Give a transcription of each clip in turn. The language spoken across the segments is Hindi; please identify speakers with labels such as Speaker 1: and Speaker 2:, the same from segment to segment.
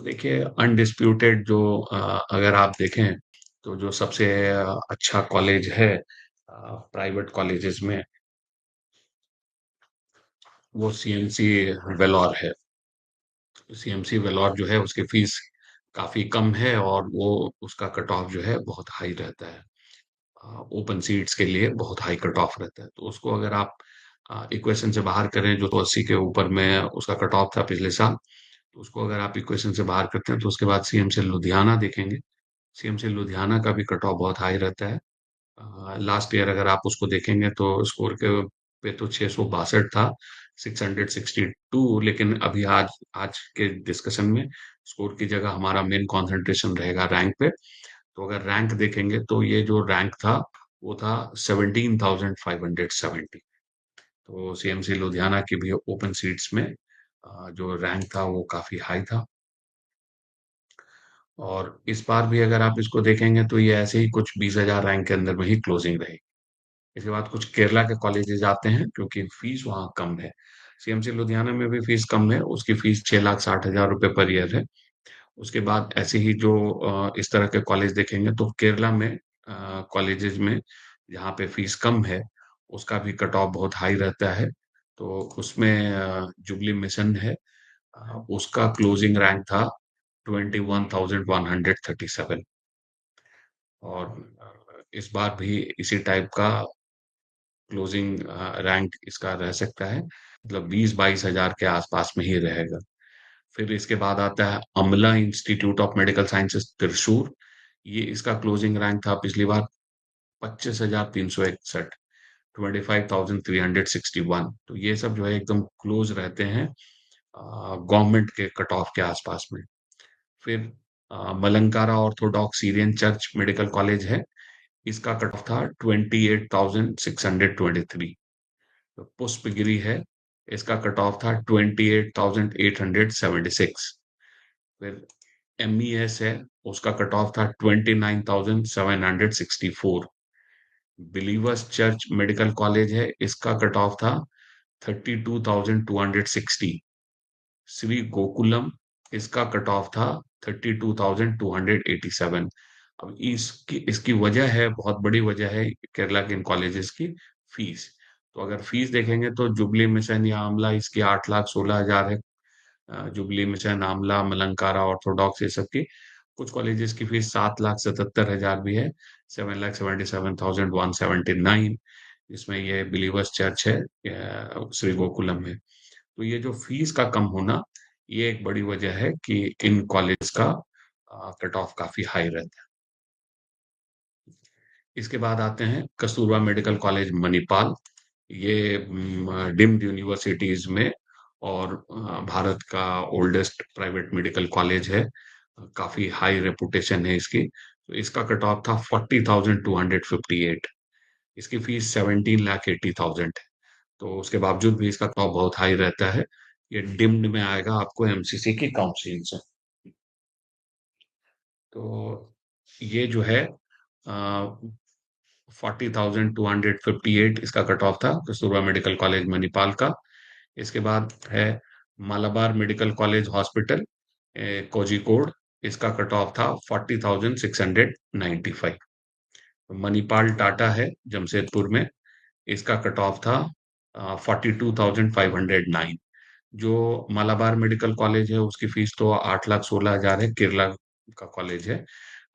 Speaker 1: तो देखिए अनडिस्प्यूटेड जो अगर आप देखें तो जो सबसे अच्छा कॉलेज है प्राइवेट कॉलेजेस में वो सीएमसी वेलोर है। सीएमसी वेलोर जो है उसकी फीस काफी कम है और वो उसका कट ऑफ जो है बहुत हाई रहता है। ओपन सीट्स के लिए बहुत हाई कट ऑफ रहता है, तो उसको अगर आप इक्वेशन से बाहर करें जो तो 80 के ऊपर में उसका कट ऑफ था पिछले साल, तो उसको अगर आप इक्वेशन से बाहर करते हैं तो उसके बाद सीएमसी लुधियाना देखेंगे। सीएमसी लुधियाना का भी कट ऑफ बहुत हाई रहता है। लास्ट ईयर अगर आप उसको देखेंगे तो स्कोर के पे तो 662 था, 662, लेकिन अभी आज आज के डिस्कशन में स्कोर की जगह हमारा मेन कंसंट्रेशन रहेगा रैंक पे। तो अगर रैंक देखेंगे तो ये जो रैंक था वो था 17,570। तो सीएमसी लुधियाना की भी ओपन सीट्स में जो रैंक था वो काफी हाई था। और इस बार भी अगर आप इसको देखेंगे तो ये ऐसे ही कुछ 20,000 रैंक के अंदर में ही क्लोजिंग रहेगी। इसके बाद कुछ केरला के कॉलेजेस आते हैं क्योंकि फीस वहाँ कम है। सीएमसी लुधियाना में भी फीस कम है, उसकी फीस 6,60,000 रुपए पर ईयर है। उसके बाद ऐसे ही जो इस तरह के कॉलेज देखेंगे तो केरला में कॉलेजेस में जहाँ पे फीस कम है उसका भी कट ऑफ बहुत हाई रहता है। तो उसमें जुबली मिशन है, उसका क्लोजिंग रैंक था 21,137। और इस बार भी इसी टाइप का क्लोजिंग रैंक इसका रह सकता है, मतलब 20-22 हजार के आसपास में ही रहेगा। फिर इसके बाद आता है अमला institute of medical sciences Thrissur. ये इसका क्लोजिंग रैंक था पिछली बार 25,361, 25,361। तो ये सब जो है एकदम क्लोज रहते हैं गवर्नमेंट के कट ऑफ के आसपास में। फिर Malankara Orthodox Syrian church medical college है, इसका कट ऑफ था 28,623। पुष्पगिरी है, इसका कट ऑफ था 28,876। फिर एमईएस है, उसका कट ऑफ था 29,764। बिलीवर्स चर्च मेडिकल कॉलेज है, इसका कट ऑफ था 32,260। श्री गोकुलम, इसका कट ऑफ था 32,287। अब इसकी इसकी वजह है, बहुत बड़ी वजह है केरला के इन कॉलेजेस की फीस। तो अगर फीस देखेंगे तो जुबली मिशन या आमला इसकी 8,16,000 है। Jubilee mission, Amla, Malankara Orthodox ये सब की कुछ कॉलेजेस की फीस 7,77,000 भी है, 7,77,179। इसमें ये बिलीवर्स चर्च है, श्री गोकुलम है। तो ये जो फीस का कम होना, ये एक बड़ी वजह है कि इन कॉलेज का कट ऑफ काफी हाई रहता है। इसके बाद आते हैं कस्तूरबा मेडिकल कॉलेज मणिपाल। ये डिम्ड यूनिवर्सिटीज में और भारत का ओल्डेस्ट प्राइवेट मेडिकल कॉलेज है। काफी हाई रेपुटेशन है इसकी। तो इसका कट ऑफ था 40,258। इसकी फीस 17,80,000 है। तो उसके बावजूद भी इसका कट ऑफ बहुत हाई रहता है। ये डिम्ड में आएगा आपको एमसीसी की काउंसलिंग से। तो ये जो है 40,258 इसका कट ऑफ था कस्तूरबा मेडिकल कॉलेज मणिपाल का। इसके बाद है Malabar medical college hospital Kozhikode. इसका कट ऑफ था 40,695। मणिपाल टाटा है जमशेदपुर में, इसका कट ऑफ था 42,509। जो मालाबार मेडिकल कॉलेज है उसकी फीस तो 8,16,000 है, केरला का कॉलेज है।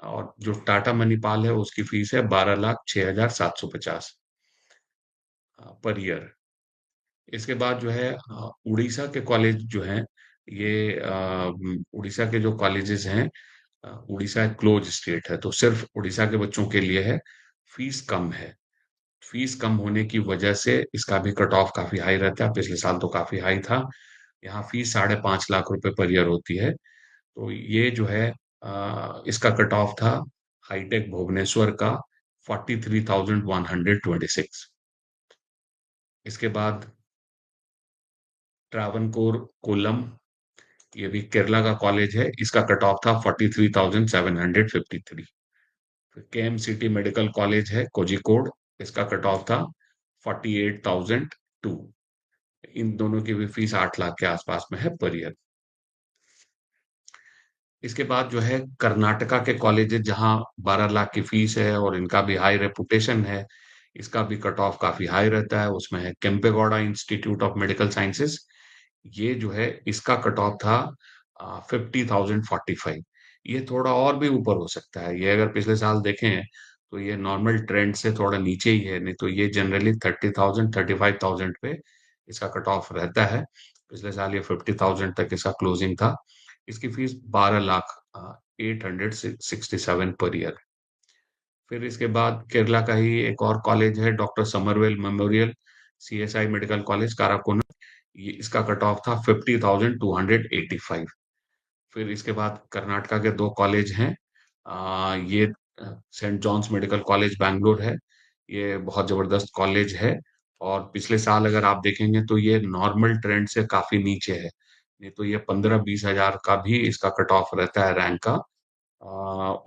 Speaker 1: और जो टाटा मणिपाल है उसकी फीस है 12,06,750 पर ईयर। इसके बाद जो है उड़ीसा के कॉलेज जो हैं, ये उड़ीसा के जो कॉलेजेस हैं, उड़ीसा एक क्लोज स्टेट है तो सिर्फ उड़ीसा के बच्चों के लिए है। फीस कम है। फीस कम होने की वजह से इसका भी कट ऑफ काफी हाई रहता है, पिछले साल तो काफी हाई था। यहाँ फीस 5.5 लाख रुपए पर ईयर होती है। तो ये जो है इसका कट ऑफ था हाईटेक भुवनेश्वर का 43,126। इसके बाद ट्रावनकोर कोलम, ये भी केरला का कॉलेज है, इसका कट ऑफ था 43,753। फिर केएम सिटी मेडिकल कॉलेज है कोझिकोड, इसका कट ऑफ था 48,002। इन दोनों की भी फीस 8 लाख के आसपास में है पर ईयर। इसके बाद जो है कर्नाटका के कॉलेजेस जहाँ 12 लाख की फीस है और इनका भी हाई रेपुटेशन है, इसका भी कट ऑफ काफी हाई रहता है। उसमें है Kempegowda institute of Medical sciences. ये जो है इसका कट ऑफ था 50,045। ये थोड़ा और भी ऊपर हो सकता है। ये अगर पिछले साल देखें तो ये नॉर्मल ट्रेंड से थोड़ा नीचे ही है, नहीं तो ये जनरली 30,000 35,000 पे इसका कट ऑफ रहता है। पिछले साल ये 50,000 तक इसका क्लोजिंग था। इसकी फीस 12 लाख 867 पर ईयर। फिर इसके बाद केरला का ही एक और कॉलेज है, doctor Somervell memorial CSI medical college Karakonam. ये इसका कट ऑफ था 50,285। फिर इसके बाद कर्नाटका के दो कॉलेज हैं। ये Saint John's medical college Bangalore है। ये बहुत जबरदस्त कॉलेज है। और पिछले साल अगर आप देखेंगे तो ये नॉर्मल ट्रेंड से काफी नीचे है। नहीं तो ये 15-20 हजार का भी इसका कट ऑफ रहता है रैंक का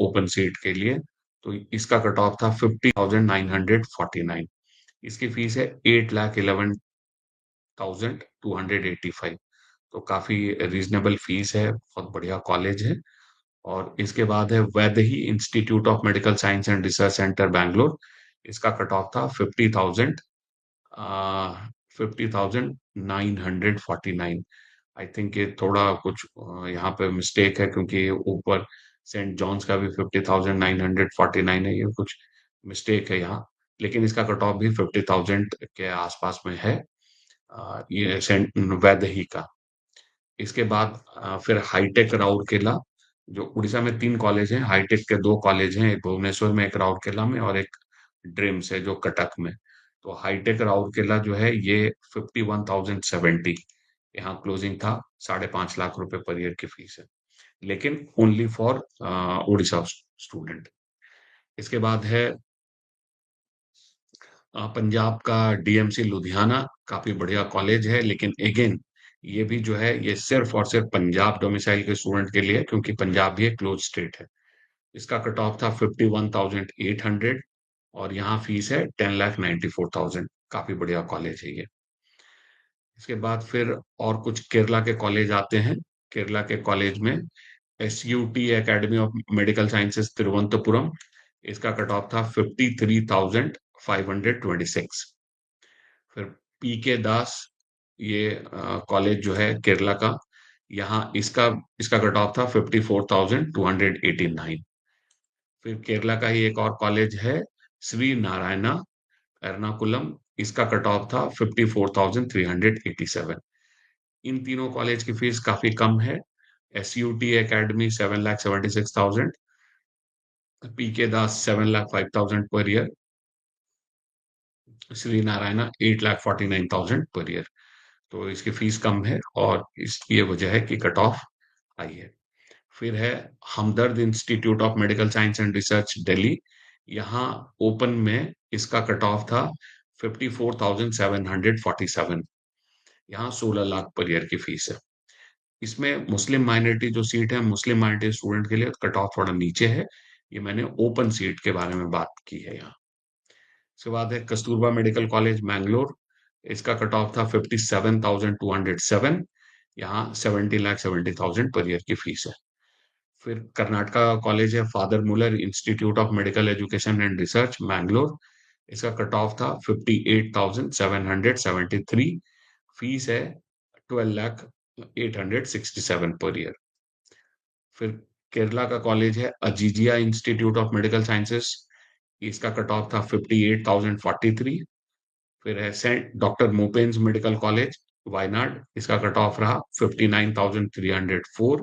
Speaker 1: ओपन सीट के लिए। तो इसका कट ऑफ था 50,949। इसकी फीस है 8,11,285। तो काफी रीजनेबल फीस है, बहुत बढ़िया कॉलेज है। और इसके बाद है Vaidehi institute of medical science and research centre Bangalore. इसका कट ऑफ था 50,949। आई थिंक ये थोड़ा कुछ यहाँ पे मिस्टेक है, क्योंकि ये ऊपर सेंट जॉन्स का भी 50,949 है। ये कुछ मिस्टेक है यहाँ। लेकिन इसका कट ऑफ भी 50,000 के आसपास में है। ये सेंट वैदेही का। इसके बाद फिर हाईटेक राउरकेला, जो उड़ीसा में तीन कॉलेज हैं। हाईटेक के दो कॉलेज हैं, एक भुवनेश्वर में, एक राउरकेला में, और एक ड्रीम्स है जो कटक में। तो हाईटेक राउरकेला जो है ये 51,070, यहाँ क्लोजिंग था। 5.5 लाख रुपए पर ईयर की फीस है, लेकिन ओनली फॉर उड़ीसा स्टूडेंट। इसके बाद है पंजाब का डीएमसी लुधियाना। काफी बढ़िया कॉलेज है, लेकिन अगेन ये भी जो है ये सिर्फ और सिर्फ पंजाब डोमिसाइल के स्टूडेंट के लिए है, क्योंकि पंजाब भी एक क्लोज स्टेट है। इसका कट ऑफ था 51,800 और यहाँ फीस है 10,94,000। काफी बढ़िया कॉलेज है ये। इसके बाद फिर और कुछ केरला के कॉलेज आते हैं। केरला के कॉलेज में SUT academy of Medical sciences Thiruvananthapuram. इसका कट ऑफ था 53,526। फिर PK दास, ये कॉलेज जो है केरला का, यहाँ इसका इसका कट ऑफ था 54,289। फिर केरला का ही एक और कॉलेज है, श्री नारायणा एर्नाकुलम। इसका कट ऑफ था 54,387। इन तीनों कॉलेज की फीस काफी कम है। SUT एकेडमी 7,76,000, PK दास 7,05,000 per year, Shri Narayana 8,49,000 per year. तो इसकी फीस कम है और इसकी ये वजह है कि कट ऑफ हाई है। फिर है Hamdard institute of medical science and research Delhi. यहाँ ओपन में इसका कट ऑफ था 54,747। यहाँ 16 लाख पर ईयर की फीस है। इसमें मुस्लिम माइनॉरिटी जो सीट है, मुस्लिम माइनॉरिटी स्टूडेंट के लिए कट ऑफ थोड़ा नीचे है। ये मैंने ओपन सीट के बारे में बात की है यहाँ। उसके बाद है कस्तूरबा मेडिकल कॉलेज मैंगलोर। इसका कट ऑफ था 57,207। यहाँ 70,70,000 पर ईयर की फीस है। फिर कर्नाटका कॉलेज है father Muller institute of medical education and research Mangalore. इसका कट ऑफ था 58,773। फीस है 12,867 पर ईयर। फिर केरला का कॉलेज है Azeezia institute of medical sciences. इसका कट ऑफ था 58,043। फिर है saint doctor Moopen's medical college Wayanad. इसका कट ऑफ रहा 59,304।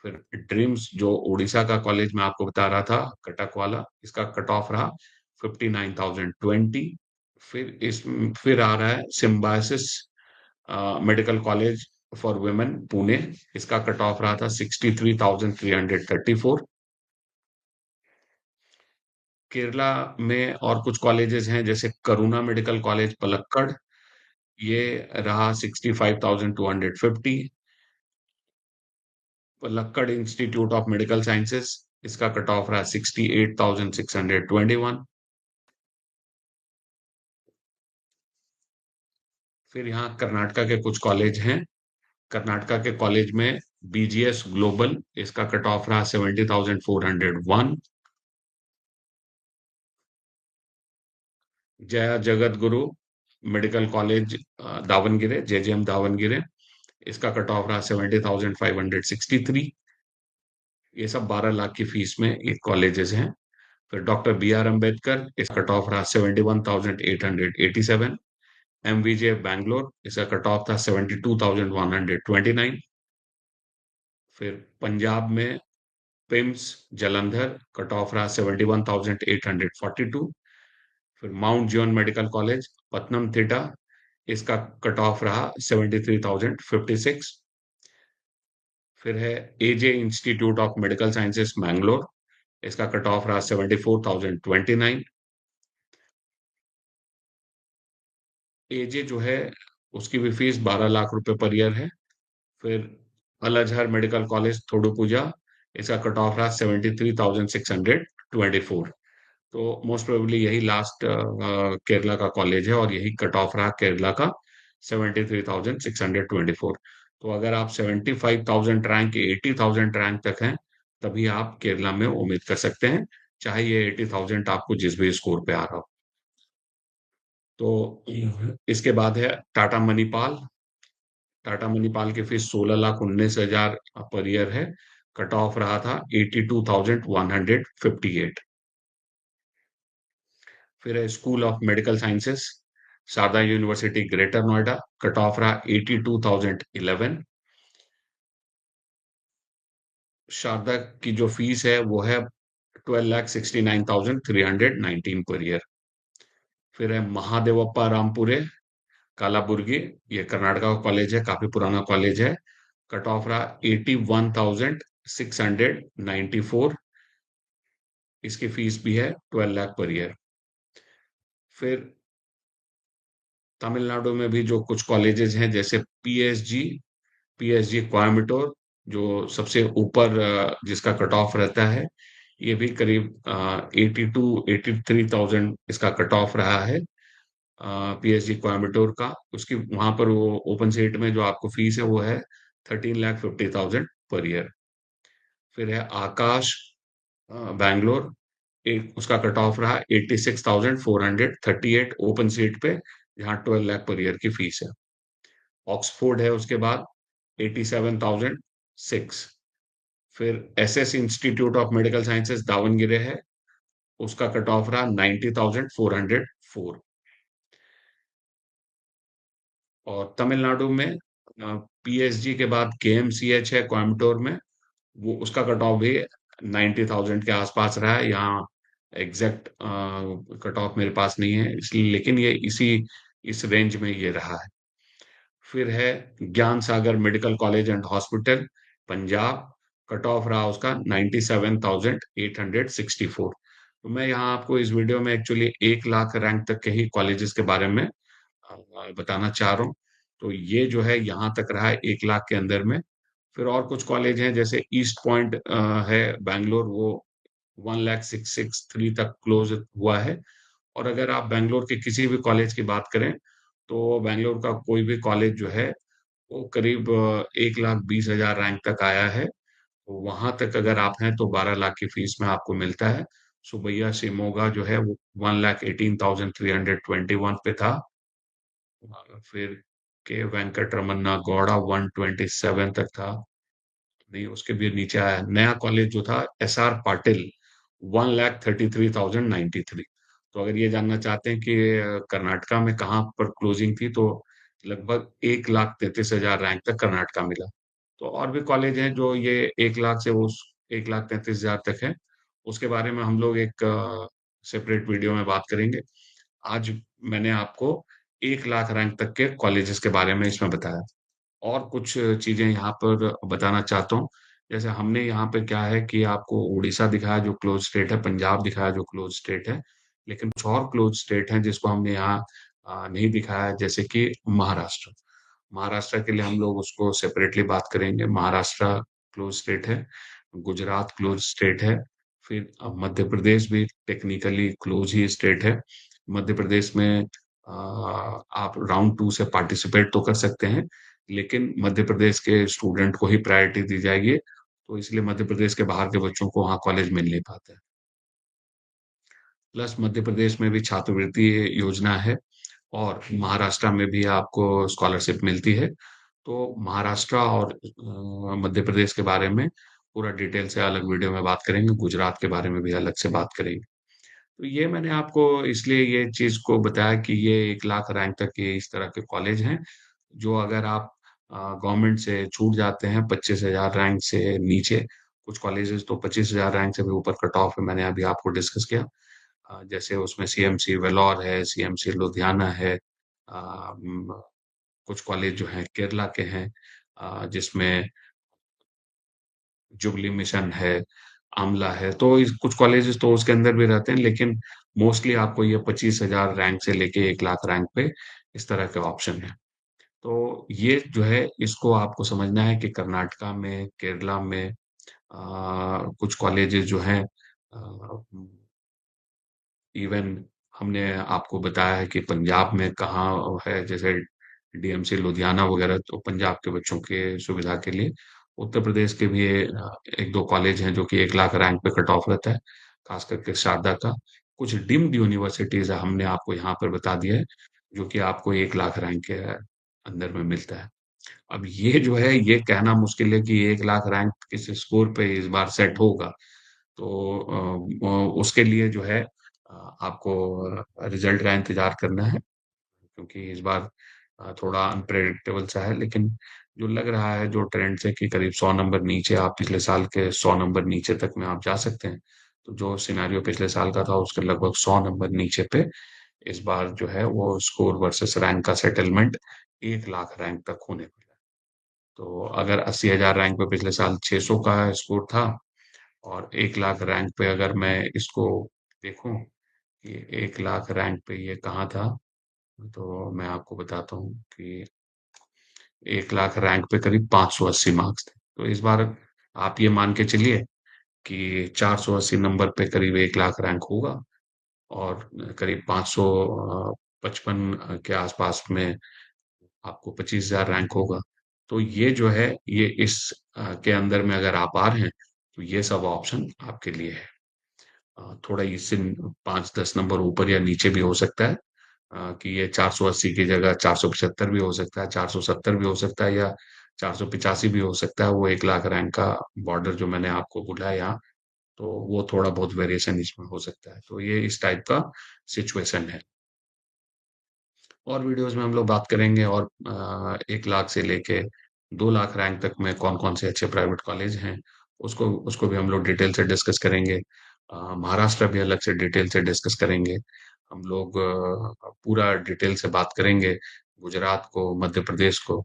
Speaker 1: फिर ड्रीम्स जो उड़ीसा का कॉलेज मैं आपको बता रहा था, कटक वाला, इसका कट ऑफ रहा 59,020। फिर इस फिर आ रहा है symbiosis medical college for women Pune. इसका कट ऑफ रहा था 63,334। केरला में और कुछ कॉलेजेस हैं, जैसे करुणा मेडिकल कॉलेज पलक्कड़। ये रहा 65,250। Palakkad institute of medical sciences, इसका कट ऑफ रहा 68,621। फिर यहाँ कर्नाटका के कुछ कॉलेज हैं। कर्नाटका के कॉलेज में बीजीएस ग्लोबल, इसका कट ऑफ रहा 70,401। Jaya Jagat Guru medical college Davangere, JJM Davangere, इसका कट ऑफ रहा 70,563। ये सब 12 लाख की फीस में ये कॉलेजेस हैं। फिर डॉक्टर बी आर अम्बेडकर, इसका कट ऑफ रहा 71,887। एमवीजे बैंगलोर, इसका कट ऑफ था 72,129। फिर पंजाब में पिम्स जलंधर, कट ऑफ रहा 71,842। फिर mount Zion medical college Pathanamthitta, इसका कट ऑफ रहा 73,056। फिर है AJ institute of medical sciences Mangalore, इसका कट ऑफ रहा 74,029। एजे जो है उसकी भी फीस 12 लाख रुपए पर ईयर है। फिर अल अजहर मेडिकल कॉलेज थोडुपुझा, इसका कट ऑफ रहा 73,624। तो मोस्ट प्रोबेबली यही लास्ट केरला का कॉलेज है और यही कट ऑफ रहा केरला का 73,624। तो अगर आप 75,000 रैंक 80,000 रैंक तक हैं, तभी आप केरला में उम्मीद कर सकते हैं, चाहे ये 80,000 आपको जिस भी स्कोर पे आ रहा हो। तो इसके बाद है टाटा मणिपाल। टाटा मणिपाल की फीस 16,19,000 पर ईयर है। कट ऑफ रहा था 82,158। फिर है School of medical Sciences Sharda University Greater Noida, cut off रहा 82,011। शारदा की जो फीस है वो है 12,69,319 पर ईयर। फिर है महादेवप्पा रामपुरे कालाबुर्गी, ये कर्नाटका का कॉलेज है, काफी पुराना कॉलेज है। कट ऑफ रहा 81,694। इसकी फीस भी है 12 लाख पर ईयर। फिर तमिलनाडु में भी जो कुछ कॉलेजेस हैं जैसे पीएसजी, पीएसजी कोयम्बटूर, जो सबसे ऊपर जिसका कट ऑफ रहता है, ये भी करीब 82-83,000 इसका कट ऑफ रहा है पीएसजी कोयम्बटूर का। उसकी वहां पर वो ओपन सीट में जो आपको फीस है वो है 13,50,000 पर ईयर। फिर है आकाश बैंगलोर, एक उसका कट ऑफ रहा 86,438 ओपन सीट पे, जहाँ 12 लाख पर ईयर की फीस है। ऑक्सफोर्ड है उसके बाद 87,006। फिर SS Institute of Medical Sciences Davangere है, उसका कट ऑफ रहा 90,404। और तमिलनाडु में पीएसजी के बाद केएमसीएच है कोयम्बटूर में, वो उसका कट ऑफ भी 90,000 के आसपास रहा है। यहाँ एग्जैक्ट कट ऑफ मेरे पास नहीं है इसलिए, लेकिन ये इस रेंज में ये रहा है। फिर है Gyan Sagar medical college and hospital Punjab, cut off रहा उसका 97,864। तो मैं यहाँ आपको इस वीडियो में एक्चुअली 1 लाख रैंक तक के ही कॉलेजेस के बारे में बताना चाह रहा हूँ। तो ये जो है यहाँ तक रहा है 1 लाख के अंदर में। फिर और कुछ कॉलेज हैं जैसे ईस्ट पॉइंट है बैंगलोर, वो 1,06,663 तक क्लोज हुआ है। और अगर आप बैंगलोर के किसी भी कॉलेज की बात करें, तो बैंगलोर का कोई भी कॉलेज जो है वो करीब 1,20,000 रैंक तक आया है। तो वहां तक अगर आप हैं तो 12 लाख की फीस में आपको मिलता है। सुबैया शिमोगा जो है वो 1,18,321 पे था। फिर के वेंकट रमन्ना गौड़ा 127 तक था। नहीं, उसके भी नीचे आया नया कॉलेज जो था एसआर पाटिल 1,33,093। तो अगर ये जानना चाहते हैं कि कर्नाटका में कहाँ पर क्लोजिंग थी, तो लगभग 1,33,000 रैंक तक कर्नाटका मिला। तो और भी कॉलेज हैं जो ये 1 लाख से उस 1,33,000 तक है। उसके बारे में हम लोग एक सेपरेट वीडियो में बात करेंगे। आज मैंने आपको 1 लाख रैंक तक के कॉलेजेस के बारे में इसमें बताया। और कुछ चीजें यहाँ पर बताना चाहता हूँ। जैसे हमने यहाँ पे क्या है कि आपको उड़ीसा दिखाया जो क्लोज स्टेट है, पंजाब दिखाया जो क्लोज स्टेट है, लेकिन कुछ और क्लोज स्टेट हैं जिसको हमने यहाँ नहीं दिखाया है, जैसे कि महाराष्ट्र। महाराष्ट्र के लिए हम लोग उसको सेपरेटली बात करेंगे। महाराष्ट्र क्लोज स्टेट है, गुजरात क्लोज स्टेट है। फिर मध्य प्रदेश भी टेक्निकली क्लोज ही स्टेट है। मध्य प्रदेश में आप राउंड 2 से पार्टिसिपेट तो कर सकते हैं, लेकिन मध्य प्रदेश के स्टूडेंट को ही प्रायोरिटी दी जाएगी, तो इसलिए मध्य प्रदेश के बाहर के बच्चों को वहाँ कॉलेज मिल नहीं पाता है। प्लस मध्य प्रदेश में भी छात्रवृत्ति योजना है और महाराष्ट्र में भी आपको स्कॉलरशिप मिलती है। तो महाराष्ट्र और मध्य प्रदेश के बारे में पूरा डिटेल से अलग वीडियो में बात करेंगे, गुजरात के बारे में भी अलग से बात करेंगे। तो ये मैंने आपको इसलिए ये चीज़ को बताया कि ये 1 लाख रैंक तक के इस तरह के कॉलेज हैं, जो अगर आप गवर्नमेंट से छूट जाते हैं 25,000 रैंक से नीचे, कुछ कॉलेजेस तो 25,000 रैंक से भी ऊपर कट ऑफ है, मैंने अभी आपको डिस्कस किया। जैसे उसमें सीएमसी वेलोर है, सीएमसी लुधियाना है, कुछ कॉलेज जो हैं केरला के हैं, जिसमें जुबली मिशन है, आमला है, तो इस कुछ कॉलेजेस तो उसके अंदर भी रहते हैं, लेकिन मोस्टली आपको ये 25,000 रैंक से लेके 1 लाख रैंक पे इस तरह के ऑप्शन है। तो ये जो है इसको आपको समझना है कि कर्नाटका में, केरला में कुछ कॉलेजेस जो हैं इवन हमने आपको बताया है कि पंजाब में कहाँ है, जैसे डीएमसी लुधियाना वगैरह तो पंजाब के बच्चों के सुविधा के लिए। उत्तर प्रदेश के भी 1-2 कॉलेज हैं जो कि 1 लाख रैंक पे कट ऑफ रहता है, खास करके शारदा का। कुछ डीम्ड यूनिवर्सिटीज़ हमने आपको यहाँ पर बता दिया है, जो कि आपको 1 लाख रैंक के अंदर में मिलता है। अब ये जो है ये कहना मुश्किल है कि 1 लाख रैंक किस स्कोर पे इस बार सेट होगा। तो उसके लिए जो है आपको रिजल्ट का इंतज़ार करना है, क्योंकि इस बार थोड़ा अनप्रेडिक्टेबल सा है, लेकिन जो लग रहा है, जो ट्रेंड से कि करीब 100 नंबर नीचे आप पिछले साल के 100 नंबर नीचे तक में आप जा सकते हैं। तो जो सिनेरियो पिछले साल का था, उसके लगभग 100 नंबर नीचे पे इस बार जो है वो स्कोर वर्सेस रैंक का सेटलमेंट 1 लाख रैंक तक होने वाला है। तो अगर 80,000 रैंक पे पिछले साल 600 का स्कोर था और 1 लाख रैंक पे अगर मैं इसको देखूं कि 1 लाख रैंक पे ये कहाँ था, तो मैं आपको बताता हूँ कि 1 लाख रैंक पे करीब 580 मार्क्स थे। तो इस बार आप ये मान के चलिए कि 480 नंबर पे करीब 1 लाख रैंक होगा और करीब 555 के आसपास में आपको 25,000 रैंक होगा। तो ये जो है ये इस के अंदर में अगर आप आ रहे हैं, तो ये सब ऑप्शन आपके लिए है। थोड़ा इससे 5-10 नंबर ऊपर या नीचे भी हो सकता है, कि ये 480 की जगह 475 भी हो सकता है, 470 भी हो सकता है या 485 भी हो सकता है। वो 1 लाख रैंक का बॉर्डर जो मैंने आपको बोला है यहाँ, तो वो थोड़ा बहुत वेरिएशन इसमें हो सकता है। तो ये इस टाइप का सिचुएशन है। और वीडियोस में हम लोग बात करेंगे और 1 लाख से लेके 2 लाख रैंक तक में कौन-कौन से अच्छे प्राइवेट कॉलेज हैं, उसको उसको भी हम लोग डिटेल से डिस्कस करेंगे। महाराष्ट्र भी अलग से डिटेल से डिस्कस करेंगे। हम लोग पूरा डिटेल से बात करेंगे, गुजरात को, मध्य प्रदेश को।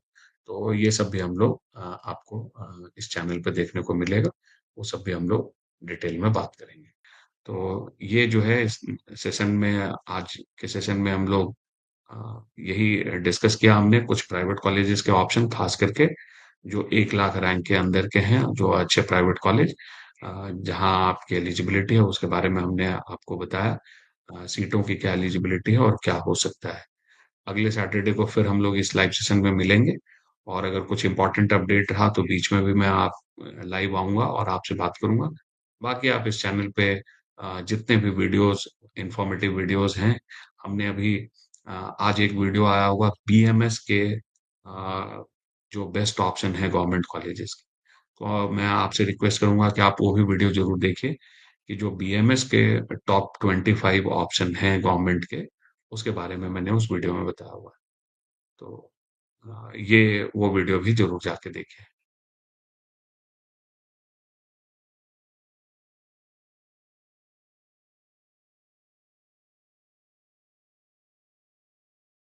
Speaker 1: तो ये सब भी हम लोग आपको इस चैनल पे देखने को मिलेगा। वो सब भी हम लोग डिटेल में बात करेंगे। तो ये जो है इस सेशन में, आज के सेशन में हम लोग यही डिस्कस किया हमने, कुछ प्राइवेट कॉलेजेस के ऑप्शन, खास करके जो 1 लाख रैंक के अंदर के हैं, जो अच्छे प्राइवेट कॉलेज जहां आपकी एलिजिबिलिटी है उसके बारे में हमने आपको बताया। सीटों की क्या एलिजिबिलिटी है और क्या हो सकता है। अगले सैटरडे को फिर हम लोग इस लाइव सेशन में मिलेंगे, और अगर कुछ इंपॉर्टेंट अपडेट रहा तो बीच में भी मैं आप लाइव आऊंगा और आपसे बात करूंगा। बाकी आप इस चैनल पे जितने भी वीडियोस, इंफॉर्मेटिव वीडियोस हैं, हमने अभी आज एक वीडियो आया होगा बीएमएस के जो बेस्ट ऑप्शन है गवर्नमेंट कॉलेजेस के। तो मैं आपसे रिक्वेस्ट करूंगा कि आप वो भी वीडियो जरूर देखिए, कि जो बीएमएस के टॉप 25 ऑप्शन हैं गवर्नमेंट के, उसके बारे में मैंने उस वीडियो में बताया हुआ है। तो ये वो वीडियो भी जरूर जाके देखें।